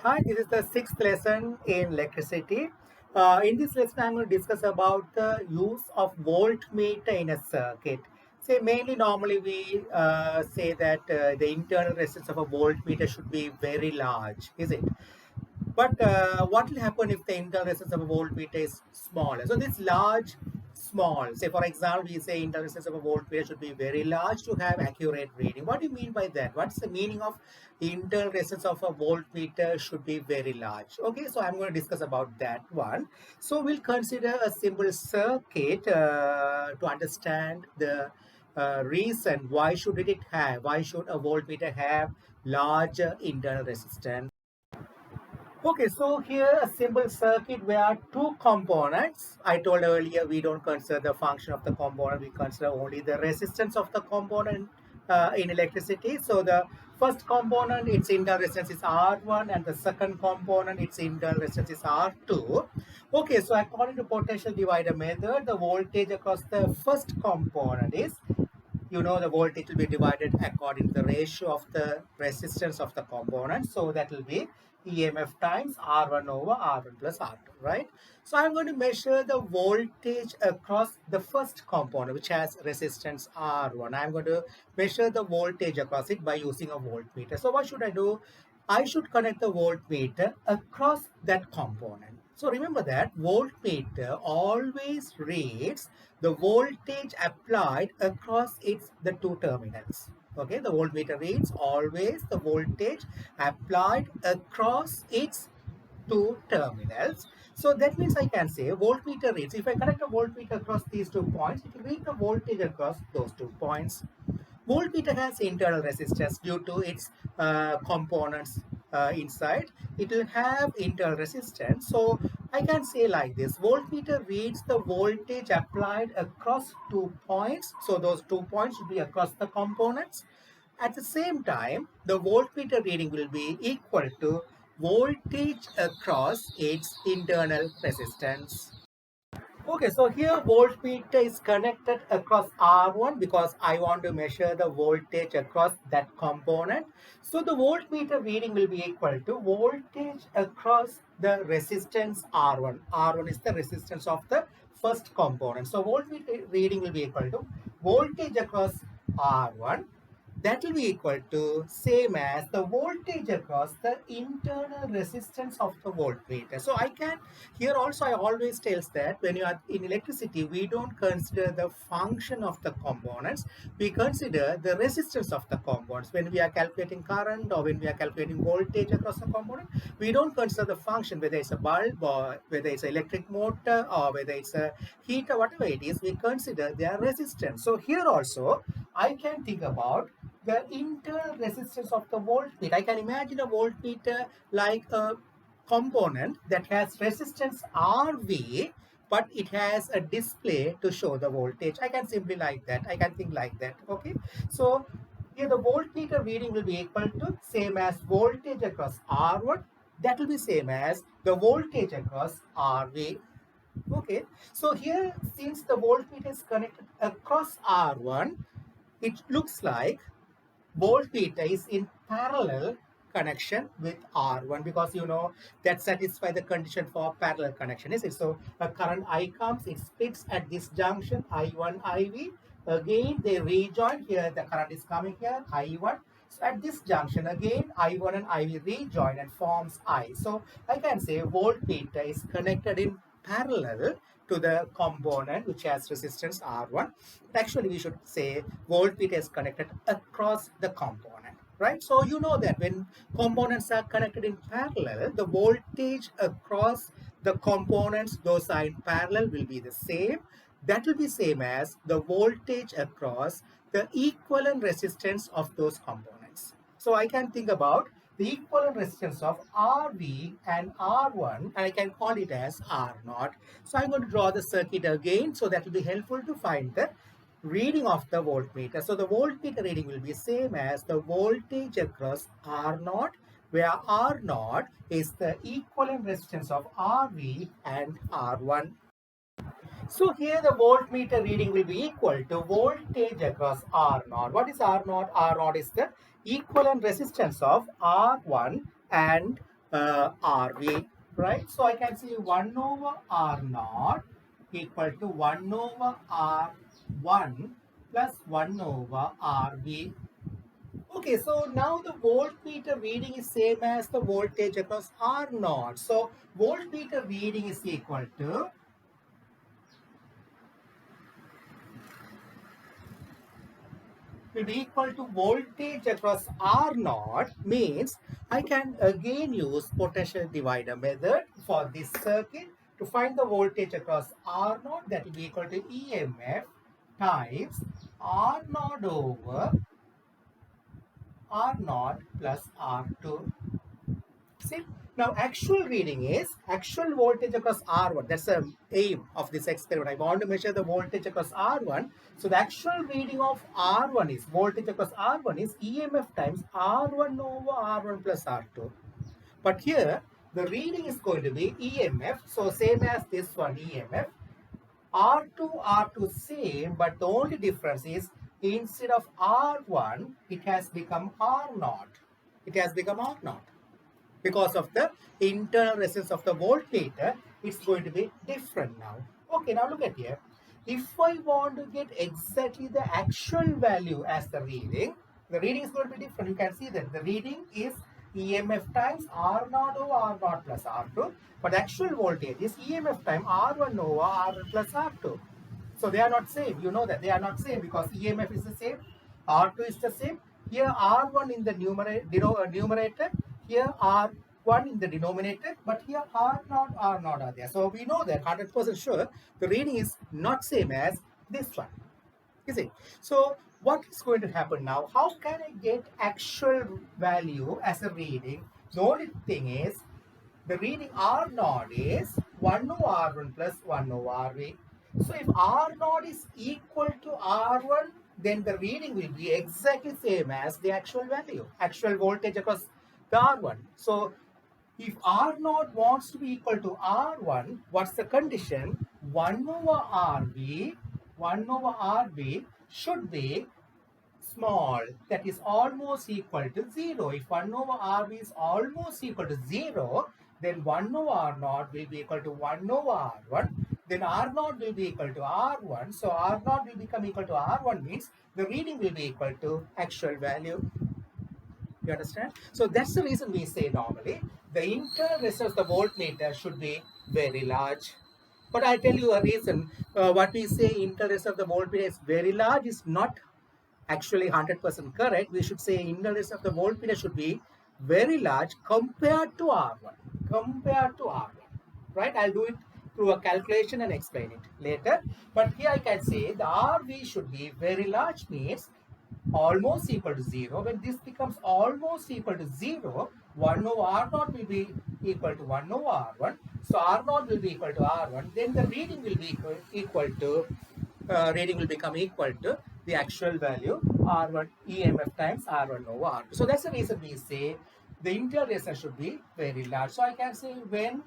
Hi, this is the sixth lesson in electricity. In this lesson, I'm going to discuss about the use of voltmeter in a circuit. Say mainly, normally we say that the internal resistance of a voltmeter should be very large, is it? But what will happen if the internal resistance of a voltmeter is smaller? So this large, small. Say for example, we say internal resistance of a voltmeter should be very large to have accurate reading. What do you mean by that? What's the meaning of internal resistance of a voltmeter should be very large? Okay, so I'm going to discuss about that one. So we'll consider a simple circuit to understand the reason why should a voltmeter have larger internal resistance. Okay, so here a simple circuit where two components. I told earlier we don't consider the function of the component, we consider only the resistance of the component in electricity. So the first component, its internal resistance is R1, and the second component, its internal resistance is R2. Okay, so according to potential divider method, the voltage across the first component is, the voltage will be divided according to the ratio of the resistance of the component. So that will be EMF times R1 over R1 plus R2, right? So I'm going to measure the voltage across the first component, which has resistance R1. I'm going to measure the voltage across it by using a voltmeter. So what should I do? I should connect the voltmeter across that component. So remember that voltmeter always reads the voltage applied across the two terminals. Okay, the voltmeter reads always the voltage applied across its two terminals. So that means I can say voltmeter reads, if I connect a voltmeter across these 2 points, it will read the voltage across those 2 points. Voltmeter has internal resistance due to its components inside. It will have internal resistance. So I can say like this: voltmeter reads the voltage applied across 2 points. So those 2 points should be across the components. At the same time, the voltmeter reading will be equal to voltage across its internal resistance. Okay, so here voltmeter is connected across R1 because I want to measure the voltage across that component. So the voltmeter reading will be equal to voltage across the resistance R1. R1 is the resistance of the first component. So voltmeter reading will be equal to voltage across R1, that will be equal to same as the voltage across the internal resistance of the voltmeter. So I can, here also I always tells that when you are in electricity, we don't consider the function of the components, we consider the resistance of the components. When we are calculating current or when we are calculating voltage across the component, we don't consider the function, whether it's a bulb or whether it's an electric motor or whether it's a heater, whatever it is, we consider their resistance. So here also I can think about the internal resistance of the voltmeter. I can imagine a voltmeter like a component that has resistance RV, but it has a display to show the voltage. I can simply like that. I can think like that. Okay. So here the voltmeter reading will be equal to same as voltage across R1. That will be same as the voltage across RV. Okay. So here, since the voltmeter is connected across R1, it looks like voltmeter is in parallel connection with R1, because that satisfies the condition for parallel connection, is it? So a current I comes, it splits at this junction I1 IV. Again they rejoin, here the current is coming here I1. So at this junction again I1 and IV rejoin and forms I. So I can say voltmeter is connected in parallel to the component which has resistance R1. But actually we should say voltmeter is connected across the component, right? So you know that when components are connected in parallel, the voltage across the components, those are in parallel, will be the same. That will be same as the voltage across the equivalent resistance of those components. So I can think about the equivalent resistance of RV and R1, and I can call it as R0. So I'm going to draw the circuit again, so that will be helpful to find the reading of the voltmeter. So the voltmeter reading will be same as the voltage across R0, where R0 is the equivalent resistance of RV and R1. So here the voltmeter reading will be equal to voltage across R0. What is R0? R0 is the equivalent resistance of R1 and RV, right? So I can say 1 over R naught equal to 1 over R1 plus 1 over RV. Okay, so now the voltmeter reading is same as the voltage across R naught. So voltmeter reading is equal to will be equal to voltage across R naught, means I can again use potential divider method for this circuit to find the voltage across R naught, that will be equal to EMF times R naught over R naught plus R2. See, now actual reading is actual voltage across R1. That's the aim of this experiment. I want to measure the voltage across R1. So the actual reading of R1 is voltage across R1 is EMF times R1 over R1 plus R2. But here the reading is going to be EMF. So same as this one, EMF. R2 same, but the only difference is instead of R1, it has become R0. It has become R0. Because of the internal resistance of the voltmeter, it's going to be different now. Okay, now look at here. If I want to get exactly the actual value as the reading is going to be different. You can see that the reading is EMF times R0 over R0 plus R2, but actual voltage is EMF times R1 over R1 plus R2. So they are not same. You know that they are not same because EMF is the same, R2 is the same. Here R1 in the numerator, here R1 in the denominator, but here R0 are there. So we know that 100% sure the reading is not same as this one. You see. So what is going to happen now? How can I get actual value as a reading? The only thing is the reading R naught is 1 over R1 plus 1 over RV. So if R naught is equal to R1, then the reading will be exactly same as the actual value, actual voltage across the R1. So if R naught wants to be equal to R1, what's the condition? 1 over RV should be small, that is almost equal to 0. If 1 over RV is almost equal to 0, then 1 over R naught will be equal to 1 over R1. Then R naught will be equal to R1. So R naught will become equal to R1 means the reading will be equal to actual value. You understand? So that's the reason we say normally the internal resistance of the voltmeter should be very large. But I tell you a reason. What we say internal resistance of the voltmeter is very large is not actually 100% correct. We should say internal resistance of the voltmeter should be very large compared to R1. Compared to R1. Right? I'll do it through a calculation and explain it later. But here I can say the RV should be very large means almost equal to 0. When this becomes almost equal to 0, 1 over R naught will be equal to 1 over R1. So R naught will be equal to R1. Then the reading will be equal to reading will become equal to the actual value R1 EMF times R1 over R2. So that's the reason we say the internal resistance should be very large. So I can say when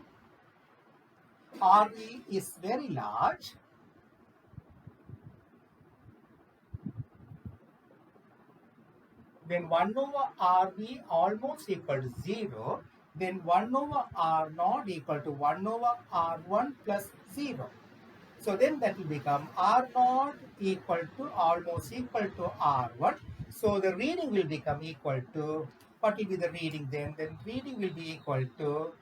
RV is very large, then 1 over RV almost equal to 0, then 1 over R naught equal to 1 over R1 plus 0. So then that will become R naught equal to almost equal to R1. So the reading will become equal to, what will be the reading then? Then reading will be equal to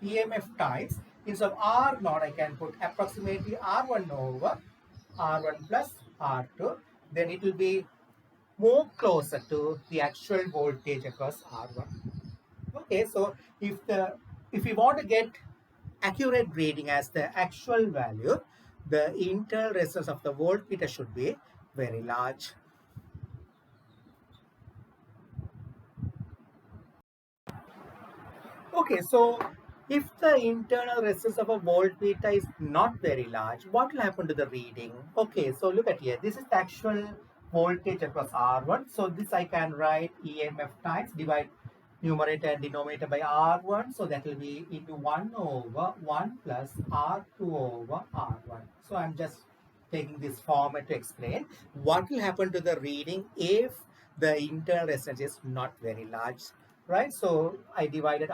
EMF times, instead of R naught I can put approximately R1 over R1 plus R2. Then it will be more closer to the actual voltage across R1. Okay, so if we want to get accurate reading as the actual value, the internal resistance of the voltmeter should be very large. Okay, so if the internal resistance of a voltmeter is not very large, what will happen to the reading? Okay, so look at here. This is the actual voltage across R1. So this I can write EMF times, divide numerator and denominator by R1. So that will be into 1 over 1 plus R2 over R1. So I'm just taking this format to explain what will happen to the reading if the internal resistance is not very large. right? So I divided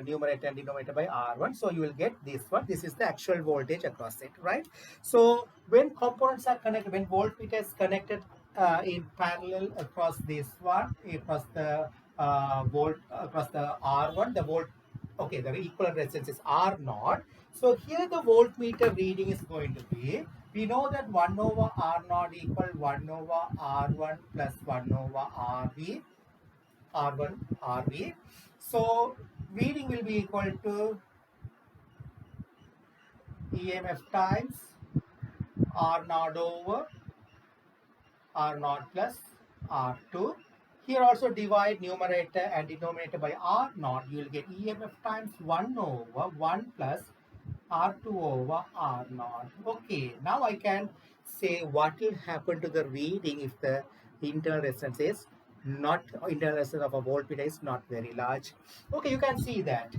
numerator and denominator by R1. So you will get this one. This is the actual voltage across it, right? So when components are connected, when voltmeter is connected in parallel across this one, across the across the R1, the volt, okay, the equivalent resistance is R naught. So here the voltmeter reading is going to be, we know that 1 over R naught equal 1 over R1 plus 1 over R1, RV. So reading will be equal to EMF times R naught over R naught plus R2. Here also divide numerator and denominator by R naught. You will get EMF times 1 over 1 plus R2 over R naught. Okay, now I can say what will happen to the reading if the internal resistance is not, internal resistance of a voltmeter is not very large. Okay, you can see that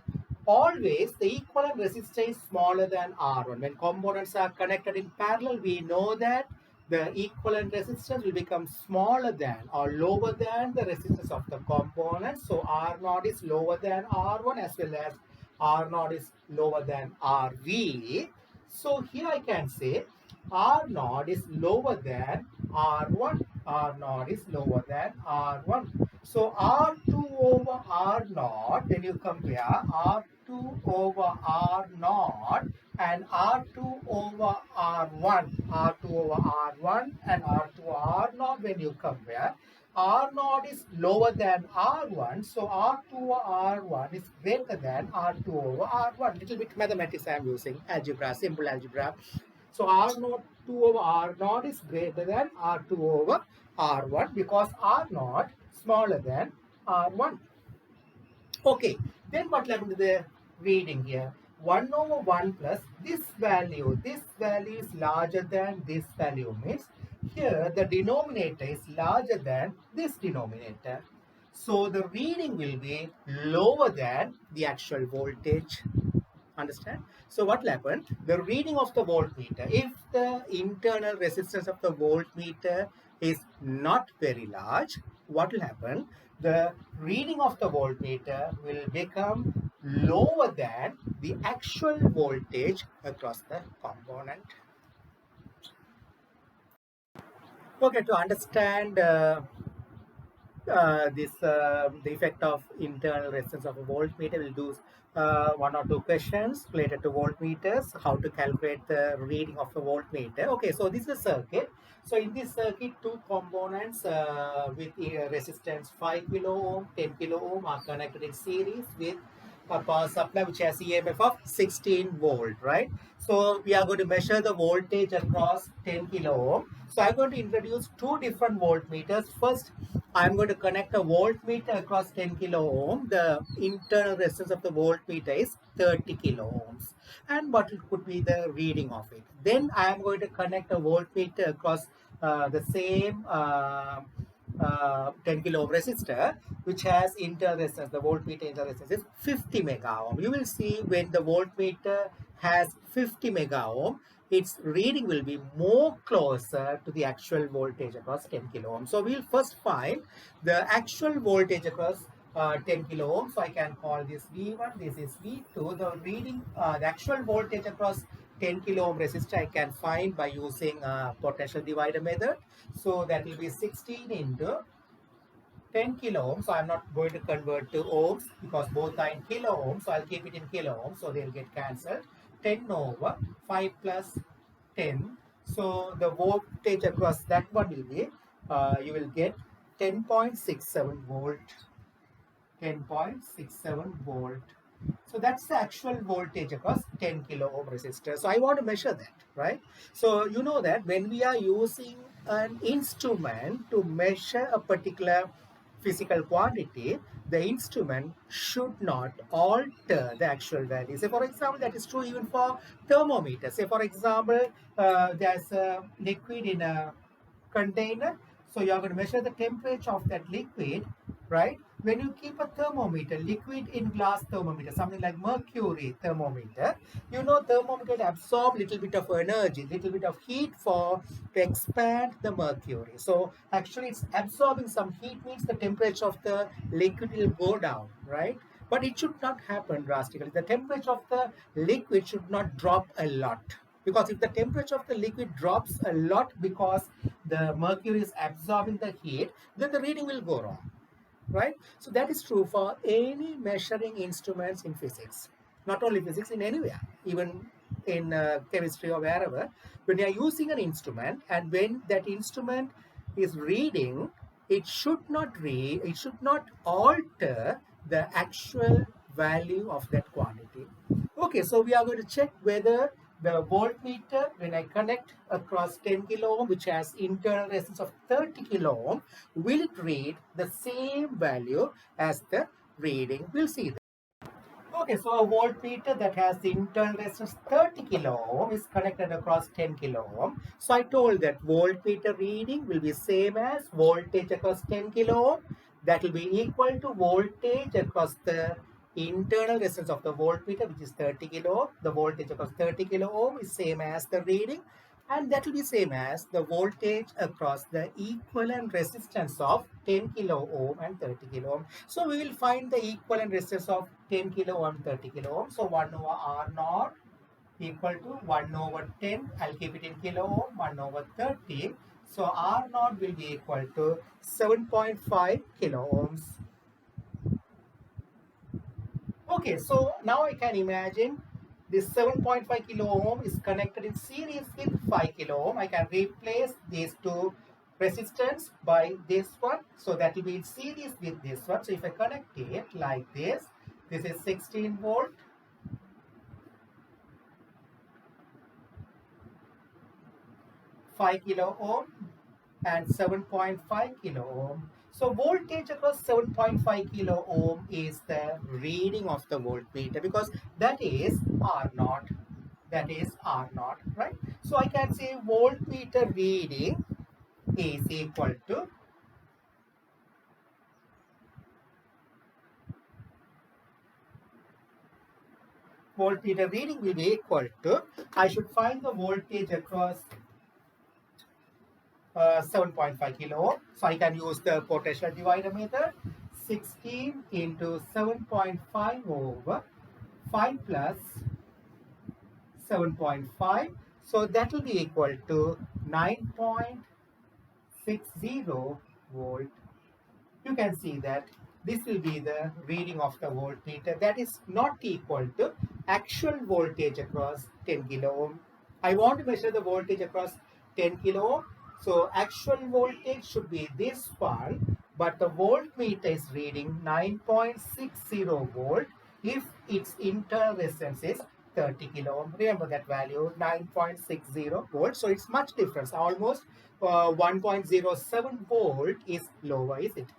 always the equivalent resistance is smaller than R1. When components are connected in parallel, we know that the equivalent resistance will become smaller than or lower than the resistance of the component. So R naught is lower than R1 as well as R naught is lower than RV. So here I can say R naught is lower than R1. R naught is lower than R1. So R2 over R naught, when you compare R2 over R naught and R2 over R1, R2 over R1 and R2 R naught, when you compare, R naught is lower than R1, so R2 over R1 is greater than R2 over R1. Little bit mathematics I am using, algebra, simple algebra. So R naught 2 over R naught is greater than R2 over R1 because R naught smaller than R1. Okay, then what will happen to the reading here? 1 over 1 plus this value is larger than this value, means here the denominator is larger than this denominator. So the reading will be lower than the actual voltage. Understand? So what will happen? The reading of the voltmeter, if the internal resistance of the voltmeter is not very large, what will happen? The reading of the voltmeter will become lower than the actual voltage across the component. Okay, to understand the effect of internal resistance of a voltmeter, we'll do one or two questions related to voltmeters, how to calculate the reading of a voltmeter. Okay, so this is a circuit. So in this circuit, two components with resistance 5 kilo ohm, 10 kilo ohm are connected in series with a power supply which has EMF of 16 volt, right? So we are going to measure the voltage across 10 kilo ohm. So I'm going to introduce two different voltmeters. First, I'm going to connect a voltmeter across 10 kilo ohm. The internal resistance of the voltmeter is 30 kilo ohms. And what could be the reading of it? Then I am going to connect a voltmeter across the same 10 kilo ohm resistor, which has internal resistance. The voltmeter internal resistance is 50 mega ohm. You will see when the voltmeter has 50 mega ohm, its reading will be more closer to the actual voltage across 10 kilo ohm. So we'll first find the actual voltage across 10 kilo ohm. So I can call this V1, this is V2. The reading, the actual voltage across 10 kilo ohm resistor I can find by using potential divider method. So that will be 16 into 10 kilo ohms. So I'm not going to convert to ohms because both are in kilo ohms. So I'll keep it in kilo ohms. So they'll get cancelled. 10 over 5 plus 10. So the voltage across that one will be, you will get 10.67 volt. 10.67 volt. So that's the actual voltage across 10 kilo ohm resistor. So I want to measure that, right? So you know that when we are using an instrument to measure a particular physical quantity, the instrument should not alter the actual value. Say for example, that is true even for thermometer. Say for example, there's a liquid in a container. So you are going to measure the temperature of that liquid right? When you keep a thermometer, liquid in glass thermometer, something like mercury thermometer, you know thermometer absorb little bit of energy, little bit of heat for to expand the mercury. So actually it's absorbing some heat, means the temperature of the liquid will go down, right? But it should not happen drastically. The temperature of the liquid should not drop a lot, because if the temperature of the liquid drops a lot because the mercury is absorbing the heat, then the reading will go wrong, right? So that is true for any measuring instruments in physics, not only physics, in anywhere, even in chemistry or wherever. When you are using an instrument and when that instrument is reading, it should not read, it should not alter the actual value of that quantity. Okay, so we are going to check whether the voltmeter, when I connect across 10 kilo ohm, which has internal resistance of 30 kilo ohm, will it read the same value as the reading? We'll see that. Okay, so a voltmeter that has the internal resistance 30 kilo ohm is connected across 10 kilo ohm. So I told that voltmeter reading will be same as voltage across 10 kilo ohm. That will be equal to voltage across the internal resistance of the voltmeter, which is 30 kilo ohm. The voltage across 30 kilo ohm is same as the reading, and that will be same as the voltage across the equivalent resistance of 10 kilo ohm and 30 kilo ohm. So we will find the equivalent resistance of 10 kilo ohm and 30 kilo ohm. So 1 over R naught equal to 1 over 10. I'll keep it in kilo ohm, 1 over 30. So R naught will be equal to 7.5 kilo ohms. Okay, so now I can imagine this 7.5 kilo ohm is connected in series with 5 kilo ohm. I can replace these two resistance by this one. So that will be in series with this one. So if I connect it like this is 16 volt, 5 kilo ohm and 7.5 kilo ohm. So voltage across 7.5 kilo ohm is the reading of the voltmeter, because that is R naught. That is R naught, right? So I can say voltmeter reading is equal to voltmeter reading will be equal to, I should find the voltage across 7.5 kilo ohm. So I can use the potential divider method. 16 into 7.5 over 5 plus 7.5. So that will be equal to 9.60 volt. You can see that this will be the reading of the voltmeter. That is not equal to actual voltage across 10 kilo ohm. I want to measure the voltage across 10 kilo ohm. So actual voltage should be this one, but the voltmeter is reading 9.60 volt if its internal resistance is 30 kilo ohm. Remember that value, 9.60 volt. So it's much difference. Almost 1.07 volt is lower, is it?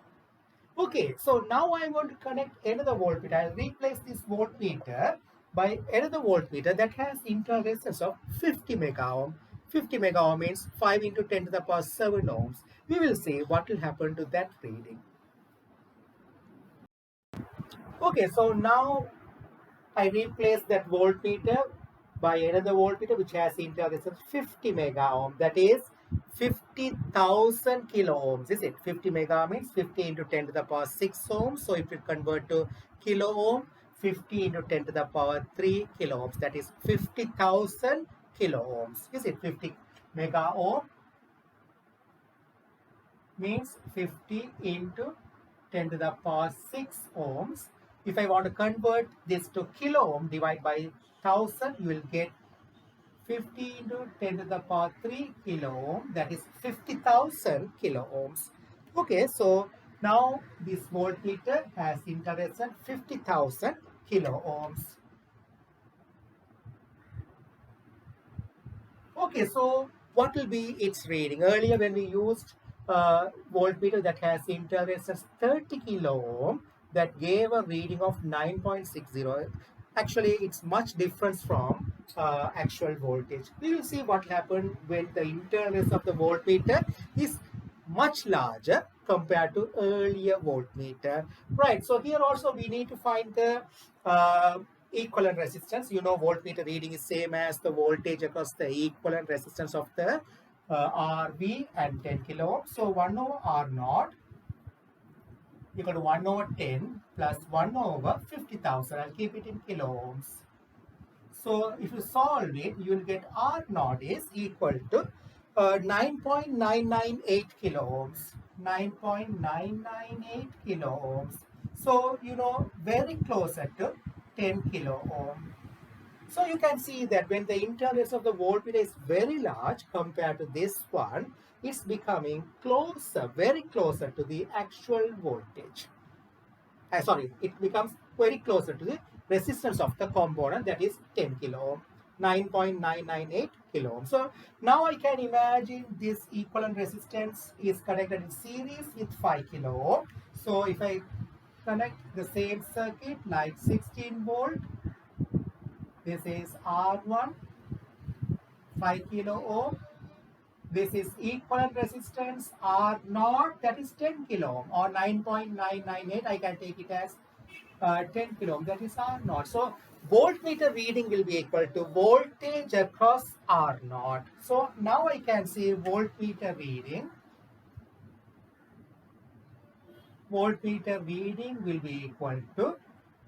Okay, so now I'm going to connect another voltmeter. I'll replace this voltmeter by another voltmeter that has internal resistance of 50 mega ohm. 50 mega ohm means 5 into 10 to the power 7 ohms. We will see what will happen to that reading. Okay, so now I replace that voltmeter by another voltmeter which has internal resistance 50 mega ohm. That is 50,000 kilo ohms. Is it? 50 mega means 50 into 10 to the power 6 ohms. So if you convert to kilo ohm, 50 into 10 to the power 3 kilo ohms. That is 50,000 kilo ohms. Is it? 50 mega ohm means 50 into 10 to the power 6 ohms. If I want to convert this to kilo ohm, divide by 1000, you will get 50 into 10 to the power 3 kilo ohm. That is 50,000 kilo ohms. Okay, so now this voltmeter has internal resistance 50,000 kilo ohms. Okay, so what will be its reading? Earlier when we used voltmeter that has internal resistance 30 kilo ohm, that gave a reading of 9.60. Actually, it's much different from actual voltage. We will see what happened when the internal resistance of the voltmeter is much larger compared to earlier voltmeter. Right, so here also we need to find the equivalent resistance. You know, voltmeter reading is same as the voltage across the equivalent resistance of the RV and 10 kilo ohms. So 1 over R naught equal to 1 over 10 plus 1 over 50,000. I'll keep it in kilo ohms. So if you solve it, you will get R naught is equal to 9.998 kilo ohms. 9.998 kilo ohms. So, you know, very closer to 10 kilo ohm. So you can see that when the interface of the voltmeter is very large compared to this one, it's becoming closer, very closer to the actual voltage. Sorry, it becomes very closer to the resistance of the component, that is 10 kilo ohm, 9.998 kilo ohm. So now I can imagine this equivalent resistance is connected in series with 5 kilo ohm. So if I connect the same circuit like 16 volt, this is R1, 5 kilo ohm. This is equivalent resistance R naught, that is 10 kilo ohm, or 9.998. I can take it as 10 kilo ohm, that is R naught. So voltmeter reading will be equal to voltage across R naught. So now I can see voltmeter reading. Voltmeter reading will be equal to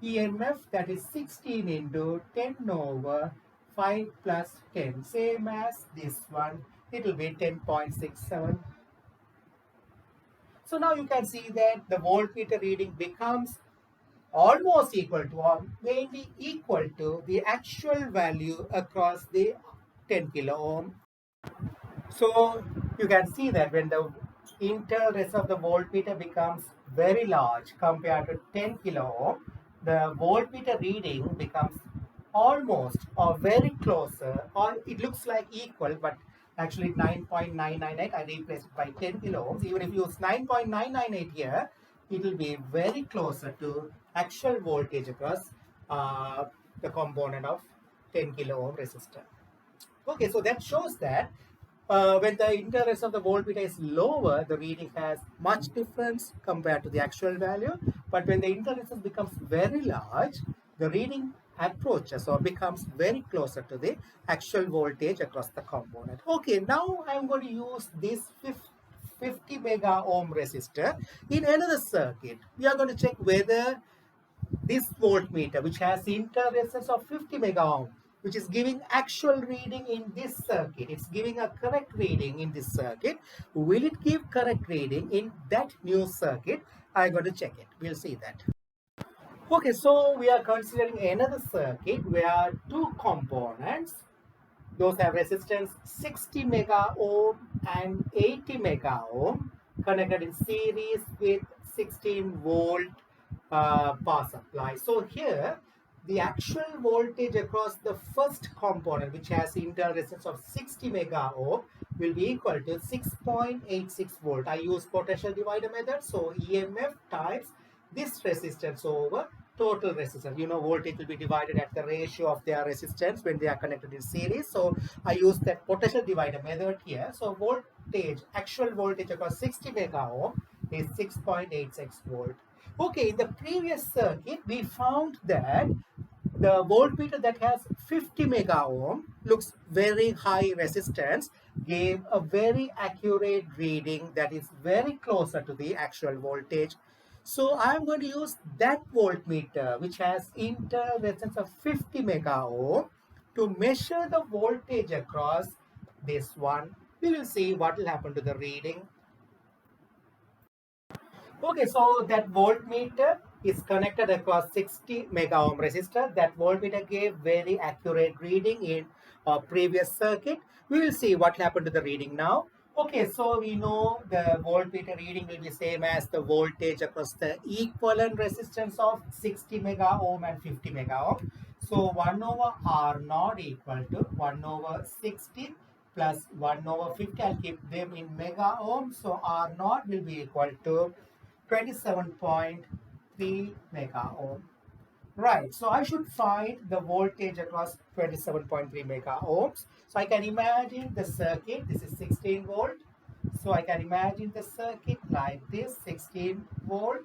EMF, that is 16 into 10 over 5 plus 10, same as this one. It will be 10.67. So now you can see that the voltmeter reading becomes almost equal to, or mainly equal to, the actual value across the 10 kilo ohm. So you can see that when the interface of the voltmeter becomes very large compared to 10 kilo ohm, the voltmeter reading becomes almost or very closer, or it looks like equal, but actually 9.998. I replaced it by 10 kilo ohms. Even if you use 9.998 here, it will be very closer to actual voltage across the component of 10 kilo ohm resistor. Okay, so that shows that when the interface of the voltmeter is lower, the reading has much difference compared to the actual value. But when the interface becomes very large, the reading approaches or becomes very closer to the actual voltage across the component. Okay, now I'm going to use this 50 mega ohm resistor in another circuit. We are going to check whether this voltmeter, which has interresistance of 50 mega ohm, which is giving actual reading in this circuit, it's giving a correct reading in this circuit. Will it give correct reading in that new circuit? I'm going to check it. We'll see that. Okay, so we are considering another circuit where two components, those have resistance 60 mega ohm and 80 mega ohm, connected in series with 16 volt power supply. So here the actual voltage across the first component, which has internal resistance of 60 mega ohm, will be equal to 6.86 volt. I use potential divider method, so EMF times this resistance over total resistance. You know, voltage will be divided at the ratio of their resistance when they are connected in series. So I use that potential divider method here. So voltage, actual voltage across 60 mega ohm is 6.86 volt. Okay, in the previous circuit, we found that the voltmeter that has 50 mega ohm, looks very high resistance, gave a very accurate reading that is very closer to the actual voltage. So I'm going to use that voltmeter which has internal resistance of 50 mega ohm to measure the voltage across this one. We will see what will happen to the reading. Okay, so that voltmeter is connected across 60 mega ohm resistor. That voltmeter gave very accurate reading in our previous circuit. We will see what happened to the reading now. Okay, so we know the voltmeter reading will be same as the voltage across the equivalent resistance of 60 mega ohm and 50 mega ohm. So 1 over R naught equal to 1 over 60 plus 1 over 50. I'll keep them in mega ohm. So R naught will be equal to 27.3 mega ohm. Right, so I should find the voltage across 27.3 mega ohms. So I can imagine the circuit. This is 16 volt. So I can imagine the circuit like this, 16 volt.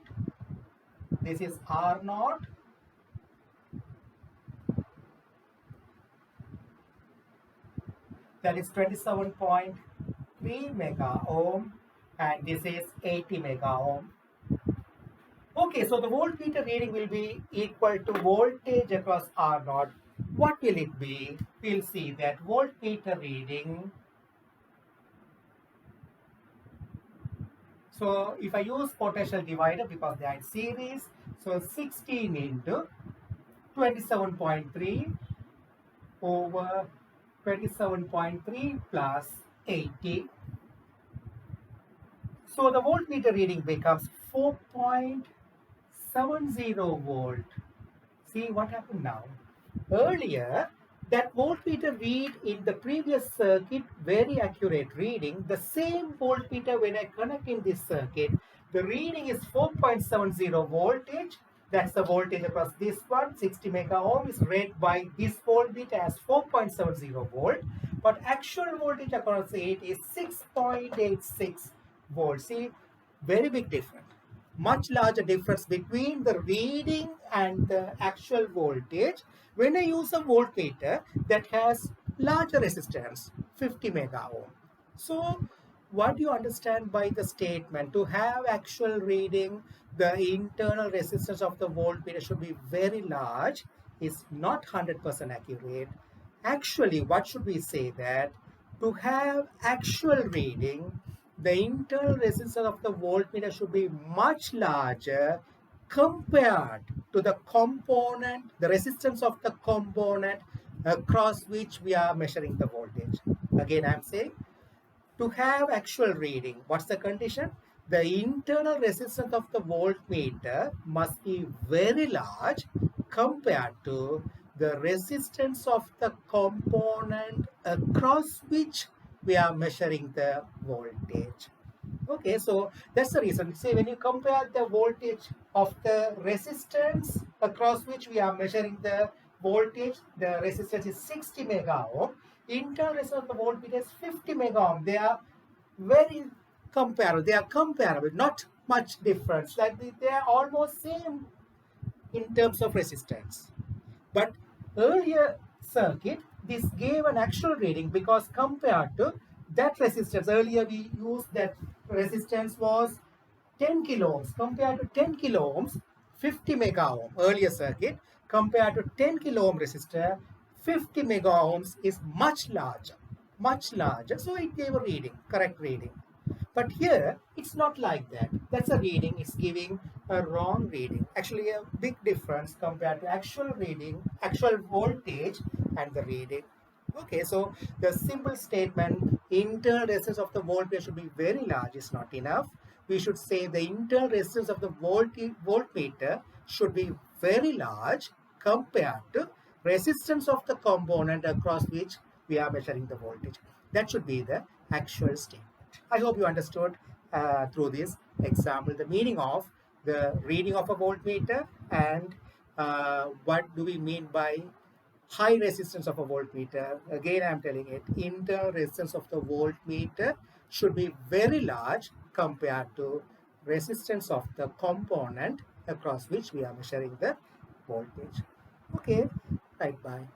This is R naught. That is 27.3 mega ohm, and this is 80 mega ohm. Okay, so the voltmeter reading will be equal to voltage across R naught. What will it be? We'll see that voltmeter reading. So if I use potential divider because they are in series, so 16 into 27.3 over 27.3 plus 80. So the voltmeter reading becomes 4.70 volt. See what happened now? Earlier, that voltmeter read in the previous circuit very accurate reading. The same voltmeter when I connect in this circuit, the reading is 4.70 voltage. That's the voltage across this one. 60 mega ohm is read by this voltmeter as 4.70 volt. But actual voltage across it is 6.86 volts. See, very big difference. Much larger difference between the reading and the actual voltage when I use a voltmeter that has larger resistance, 50 mega ohm. So what do you understand by the statement? To have actual reading, the internal resistance of the voltmeter should be very large is not 100% accurate. Actually, what should we say that to have actual reading, the internal resistance of the voltmeter should be much larger compared to the component, the resistance of the component across which we are measuring the voltage. Again, I'm saying to have actual reading, what's the condition? The internal resistance of the voltmeter must be very large compared to the resistance of the component across which we are measuring the voltage. Okay, so that's the reason. Say when you compare the voltage of the resistance across which we are measuring the voltage, the resistance is 60 mega ohm. Internal resistance of the voltmeter is 50 mega ohm. They are very comparable. They are comparable, not much difference. Like they are almost same in terms of resistance. But earlier circuit, this gave an actual reading because compared to that resistance, earlier we used that resistance was 10 kilo ohms. Compared to 10 kilo ohms, 50 mega ohm, earlier circuit, compared to 10 kilo ohm resistor, 50 mega ohms is much larger, much larger. So it gave a reading, correct reading. But here, it's not like that. That's a reading. It's giving a wrong reading. Actually, a big difference compared to actual reading, actual voltage and the reading. Okay, so the simple statement, internal resistance of the voltmeter should be very large is not enough. We should say the internal resistance of the voltmeter should be very large compared to resistance of the component across which we are measuring the voltage. That should be the actual statement. I hope you understood through this example the meaning of the reading of a voltmeter and what do we mean by high resistance of a voltmeter. Again, I'm telling it, internal resistance of the voltmeter should be very large compared to resistance of the component across which we are measuring the voltage. Okay, right, bye.